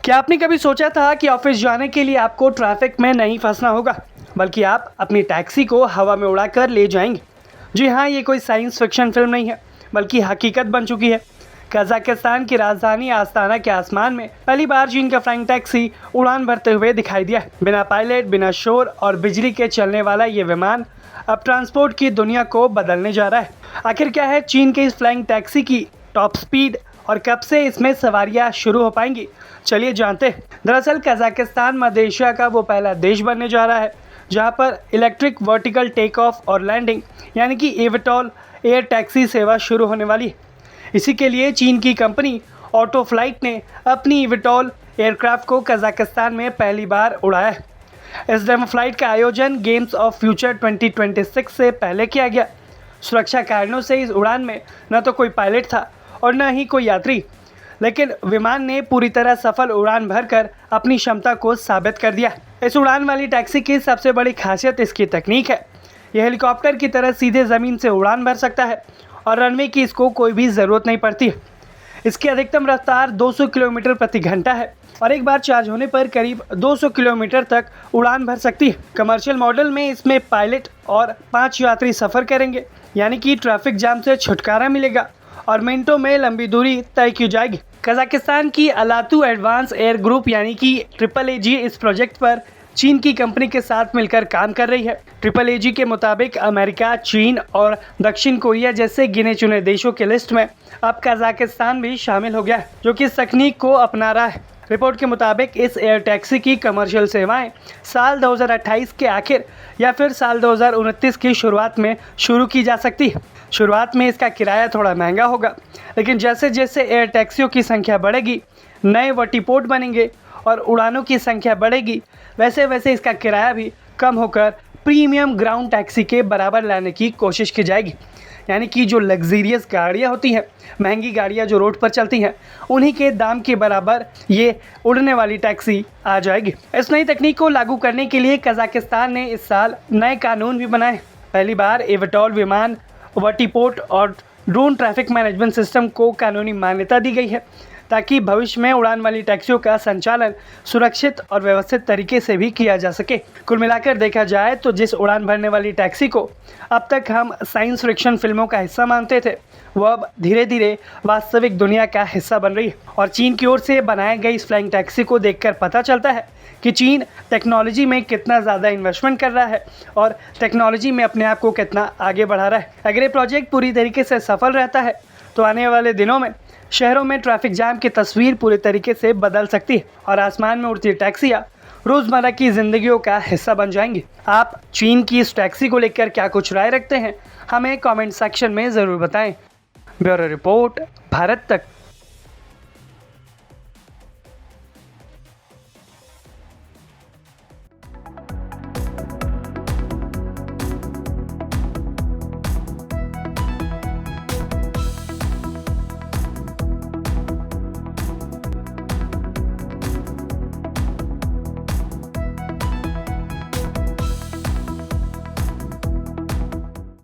क्या आपने कभी सोचा था कि ऑफिस जाने के लिए आपको ट्रैफिक में नहीं फंसना होगा, बल्कि आप अपनी टैक्सी को हवा में उड़ाकर ले जाएंगे? जी हाँ, ये कोई साइंस फिक्शन फिल्म नहीं है, बल्कि हकीकत बन चुकी है। कजाकिस्तान की राजधानी आस्ताना के आसमान में पहली बार चीन का फ्लाइंग टैक्सी उड़ान भरते हुए दिखाई दिया। बिना पायलट, बिना शोर और बिजली के चलने वाला ये विमान अब ट्रांसपोर्ट की दुनिया को बदलने जा रहा है। आखिर क्या है चीन के इस फ्लाइंग टैक्सी की टॉप स्पीड और कब से इसमें सवारियां शुरू हो पाएंगी? चलिए जानते हैं। दरअसल कजाकिस्तान मध्य एशिया का वो पहला देश बनने जा रहा है जहां पर इलेक्ट्रिक वर्टिकल टेक ऑफ और लैंडिंग यानी कि एविटॉल एयर टैक्सी सेवा शुरू होने वाली है। इसी के लिए चीन की कंपनी ऑटो फ्लाइट ने अपनी एविटॉल एयरक्राफ्ट को कजाकिस्तान में पहली बार उड़ाया है। इस डेमो फ्लाइट का आयोजन गेम्स ऑफ फ्यूचर 2026 से पहले किया गया। सुरक्षा कारणों से इस उड़ान में न तो कोई पायलट था और न ही कोई यात्री, लेकिन विमान ने पूरी तरह सफल उड़ान भरकर अपनी क्षमता को साबित कर दिया। इस उड़ान वाली टैक्सी की सबसे बड़ी खासियत इसकी तकनीक है। यह हेलीकॉप्टर की तरह सीधे ज़मीन से उड़ान भर सकता है और रनवे की इसको कोई भी ज़रूरत नहीं पड़ती है। इसकी अधिकतम रफ्तार 200 किलोमीटर प्रति घंटा है और एक बार चार्ज होने पर करीब 200 किलोमीटर तक उड़ान भर सकती है। कमर्शियल मॉडल में इसमें पायलट और 5 यात्री सफ़र करेंगे, यानी कि ट्रैफिक जाम से छुटकारा मिलेगा और मिनटों में लंबी दूरी तय की जाएगी। कजाकिस्तान की अलातू एडवांस एयर ग्रुप यानी कि AAAG इस प्रोजेक्ट पर चीन की कंपनी के साथ मिलकर काम कर रही है। AAAG के मुताबिक अमेरिका, चीन और दक्षिण कोरिया जैसे गिने चुने देशों के लिस्ट में अब कजाकिस्तान भी शामिल हो गया है, जो कि इस तकनीक को अपना रहा है। रिपोर्ट के मुताबिक इस एयर टैक्सी की कमर्शियल सेवाएं साल 2028 के आखिर या फिर साल 2029 की शुरुआत में शुरू की जा सकती है। शुरुआत में इसका किराया थोड़ा महंगा होगा, लेकिन जैसे जैसे एयर टैक्सियों की संख्या बढ़ेगी, नए वर्टिपोर्ट बनेंगे और उड़ानों की संख्या बढ़ेगी, वैसे वैसे इसका किराया भी कम होकर प्रीमियम ग्राउंड टैक्सी के बराबर लाने की कोशिश की जाएगी। यानी कि जो लग्जीरियस गाड़ियाँ होती हैं, महंगी गाड़ियाँ जो रोड पर चलती हैं, उन्हीं के दाम के बराबर ये उड़ने वाली टैक्सी आ जाएगी। इस नई तकनीक को लागू करने के लिए कजाकिस्तान ने इस साल नए कानून भी बनाए। पहली बार एविटॉल विमान, वर्टिपोर्ट और ड्रोन ट्रैफिक मैनेजमेंट सिस्टम को कानूनी मान्यता दी गई है, ताकि भविष्य में उड़ान वाली टैक्सियों का संचालन सुरक्षित और व्यवस्थित तरीके से भी किया जा सके। कुल मिलाकर देखा जाए तो जिस उड़ान भरने वाली टैक्सी को अब तक हम साइंस फिक्शन फिल्मों का हिस्सा मानते थे, वह अब धीरे धीरे वास्तविक दुनिया का हिस्सा बन रही है। और चीन की ओर से बनाए गए इस फ्लाइंग टैक्सी को देखकर पता चलता है कि चीन टेक्नोलॉजी में कितना ज़्यादा इन्वेस्टमेंट कर रहा है और टेक्नोलॉजी में अपने आप को कितना आगे बढ़ा रहा है। अगर ये प्रोजेक्ट पूरी तरीके से सफल रहता है तो आने वाले दिनों में शहरों में ट्रैफिक जाम की तस्वीर पूरी तरीके से बदल सकती है और आसमान में उड़ती टैक्सियाँ रोज़मर्रा की ज़िंदगियों का हिस्सा बन जाएंगी। आप चीन की इस टैक्सी को लेकर क्या कुछ राय रखते हैं, हमें कमेंट सेक्शन में ज़रूर बताएं। ब्यूरो रिपोर्ट, भारत तक।